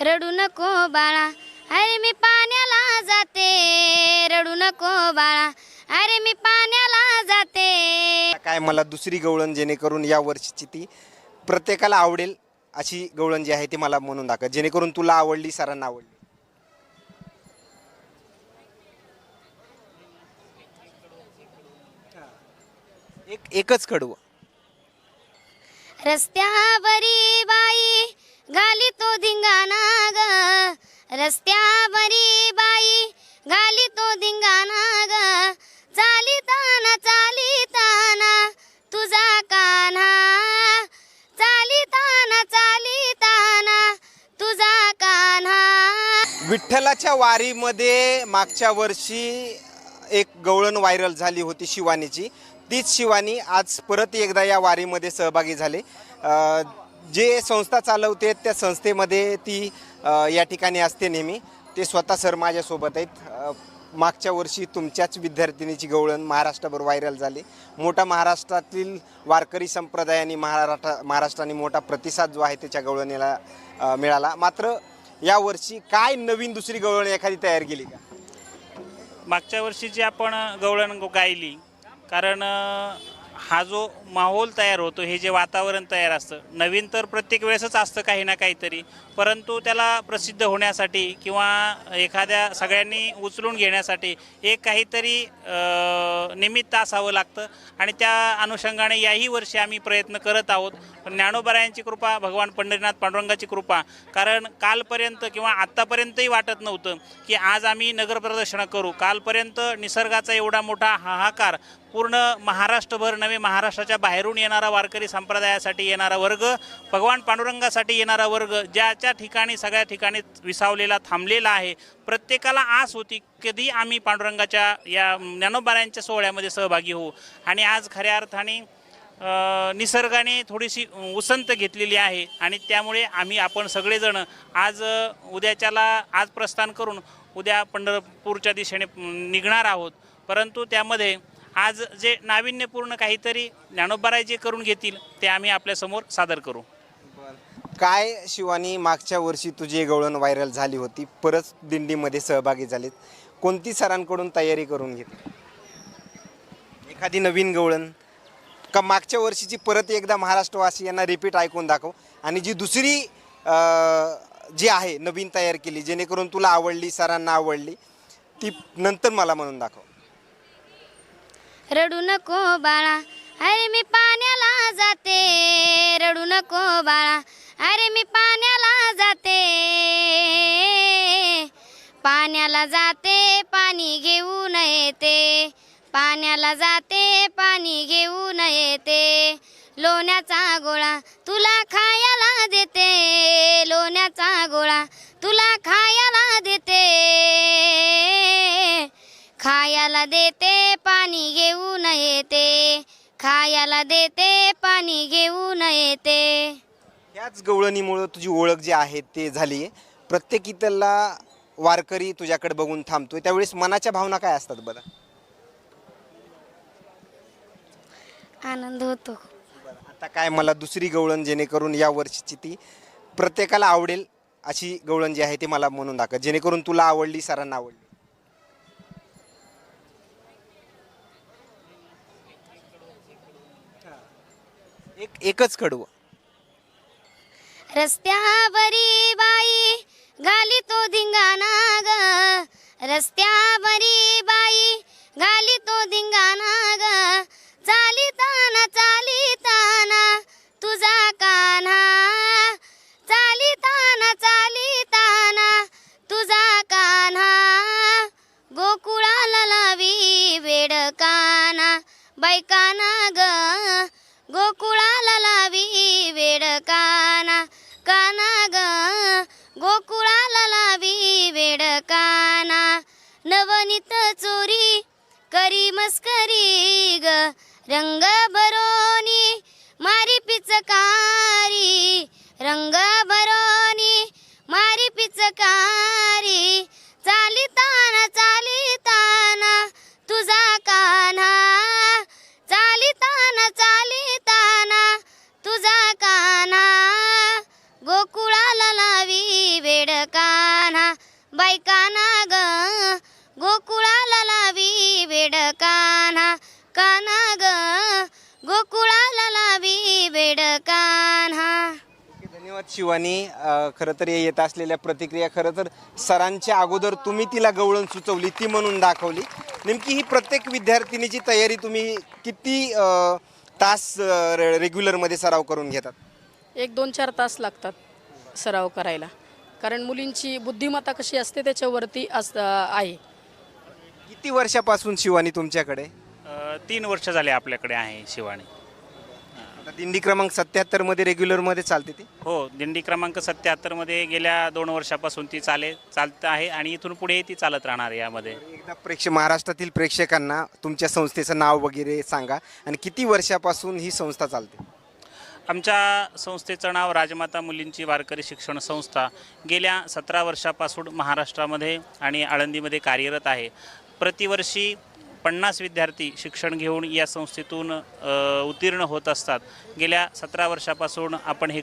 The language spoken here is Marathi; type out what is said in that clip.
रडू नको बाळा, अरे मी पाण्याला जाते. रडू नको बाळा, अरे मी पाण्याला जाते. काय मला दुसरी गवळण जेणेकरून या वर्षीची ती प्रत्येकाला आवडेल अशी गवळण जी आहे ती मला म्हणून दाखव, जेणेकरून तुला आवडली, सरांना आवडली. एकच कडवं. रस्त्यावरी बाई घाली तो धिंगाणा ग. रस्त्यावरी बाई घाली तो धिंगाणा ग. चालिताना चालिताना तुझा कान्हा. चालिताना चालिताना तुझा कान्हा. विठ्ठलाच्या वारीमध्ये मागच्या वर्षी एक गवळण व्हायरल झाली होती शिवानीची. तीच शिवानी आज परत एकदा या वारीमध्ये सहभागी झाले. जे संस्था चालवते त्या संस्थेमध्ये ती या ठिकाणी असते नेहमी. ते स्वतः सर माझ्यासोबत आहेत. मागच्या वर्षी तुमच्याच विद्यार्थिनीची गवळण महाराष्ट्रभर व्हायरल झाली. मोठा महाराष्ट्रातील वारकरी संप्रदायाने महाराष्ट्राने मोठा प्रतिसाद जो आहे त्याच्या गवळणीला मिळाला. मात्र यावर्षी काय नवीन दुसरी गवळण एखादी तयार केली का? मागच्या वर्षीची आपण गवळण गायली, कारण हा जो माहोल तयार होतो, हे जे वातावरण तयार असतं, नवीन तर प्रत्येक वेळेसच असतं काही ना काहीतरी, परंतु त्याला प्रसिद्ध होण्यासाठी किंवा एखाद्या सगळ्यांनी उचलून घेण्यासाठी एक काहीतरी निमित्त असावं लागतं. आणि त्या अनुषंगाने याही वर्षी आम्ही प्रयत्न करत आहोत. पण ज्ञानोबारायांची कृपा, भगवान पंढरीनाथ पांडुरंगाची कृपा, कारण कालपर्यंत किंवा आत्तापर्यंतही वाटत नव्हतं की आज आम्ही नगरप्रदक्षिणा करू. कालपर्यंत निसर्गाचा एवढा मोठा हाहाकार, पूर्ण महाराष्ट्रभर नव्हे महाराष्ट्राच्या बाहेरून येणारा वारकरी संप्रदायासाठी येणारा वर्ग, भगवान पांडुरंगासाठी येणारा वर्ग ज्याच्या ठिकाणी सगळ्या ठिकाणी विसावलेला थांबलेला आहे. प्रत्येकाला आस होती कधी आम्ही पांडुरंगाच्या या ज्ञानोबारायांच्या सोहळ्यामध्ये सहभागी होऊ. आणि आज खऱ्या अर्थाने निसर्गाने थोडीशी उसंत घेतलेली आहे आणि त्यामुळे आपण सगळेजण आज उद्याच्याला आज प्रस्थान करून उद्या पंढरपूरच्या दिशेने निघणार आहोत. परंतु त्यामध्ये आज जे नाविन्यपूर्ण काहीतरी ज्ञानोबाराय जे करून घेतील ते आम्ही आपल्यासमोर सादर करू. काय शिवानी, मागच्या वर्षी तुझी गवळण व्हायरल झाली होती, परत दिंडीमध्ये सहभागी झालीत, कोणती सरांकडून तयारी करून घेतली? एखादी नवीन गवळण का मागच्या वर्षीची परत एकदा महाराष्ट्रवासियांना रिपीट ऐकून दाखव, आणि जी दुसरी जी आहे नवीन तयार केली जेणेकरून तुला आवडली, सरांना आवडली, ती नंतर मला म्हणून दाखव. रडू नको बाळा, अरे मी पाण्याला जाते. रडू नको बाळा, अरे मी पाण्याला जाते. पाण्याला जाते पाणी घेऊन येते. पाण्याला जाते पाणी घेऊन येते. लोण्याचा गोळा तुला खायला देते. लोण्याचा गोळा तुला खायला देते. खायला देते पाणी घेऊन येते. खायला देते पाणी घेऊन येते. याच गवळणीमुळं तुझी ओळख जी आहे ते झाली. प्रत्येक इथला वारकरी तुझ्याकडे बघून थांबतोय, त्यावेळेस मनाच्या भावना काय असतात बरं? आनंद होतो. आता काय मला दुसरी गवळण जेणेकरून या वर्षीची ती प्रत्येकाला आवडेल अशी गवळण जी आहे ती मला म्हणून दाखव, जेणेकरून तुला आवडली, सरांना आवडली. एकच कडवं. रस्त्यावरी बाई घाली तो धिंगाणा ग. रस्त्यावरी बाई घाली तो धिंगाणा ग. चालिताना चालिताना तुझा कान्हा. चालिताना चालिताना तुझा कान्हा. गोकुळाला लावी वेडकाना बायकाना ग. गोकुळाला लावी वेडकाना काना ग. गोकुळाला लावी वेडकाना. नवनीत चोरी करी मस्करी ग. रंग भरोनी मारी पिचकारी. रंग भरोनी मारी पिचकारी. चालिताना चालिताना तुझा कान्हा. चालिताना चालिताना तुझा कान्हा. गोकुळाला लावी वेड बायकाना ग गोकुळाला लावी वेड कान्हा कान्हा ग गोकुळाला लावी वेड कान्हा. धन्यवाद शिवानी. खरं तर येत असलेल्या प्रतिक्रिया, खरं तर सरांच्या अगोदर तुम्ही तिला गवळण सुचवली, ती म्हणून दाखवली. नेमकी ही प्रत्येक विद्यार्थिनीची तयारी तुम्ही किती तास रेग्युलरमध्ये सराव करून घेतात? 1-2-4 तास लागतात सराव करायला, कारण मुलींची बुद्धिमत्ता कशी असते त्याच्यावरती आहे. किती वर्षापासून शिवानी तुमच्याकडे? 3 वर्ष झाले आपल्याकडे आहे शिवानी. आता दिंडी क्रमांक 77 मध्ये रेग्युलरमध्ये चालते ती? हो, दिंडी क्रमांक 77 मध्ये गेल्या 2 वर्षापासून ती चालत आहे आणि इथून पुढे ती चालत राहणार यामध्ये. एकदा महाराष्ट्रातील प्रेक्षकांना तुमच्या संस्थेचं नाव वगैरे सांगा आणि किती वर्षापासून ही संस्था चालते? आमच्या संस्थेचं नाव राजमाता मुलींची वारकरी शिक्षण संस्था गेल्या 17 वर्षापासून महाराष्ट्रामध्ये आणि आळंदीमध्ये कार्यरत आहे. प्रतिवर्षी 50 विद्यार्थी शिक्षण घेऊन या संस्थेतून उत्तीर्ण होत असतात. गेल्या 17 वर्षापासून आपण हे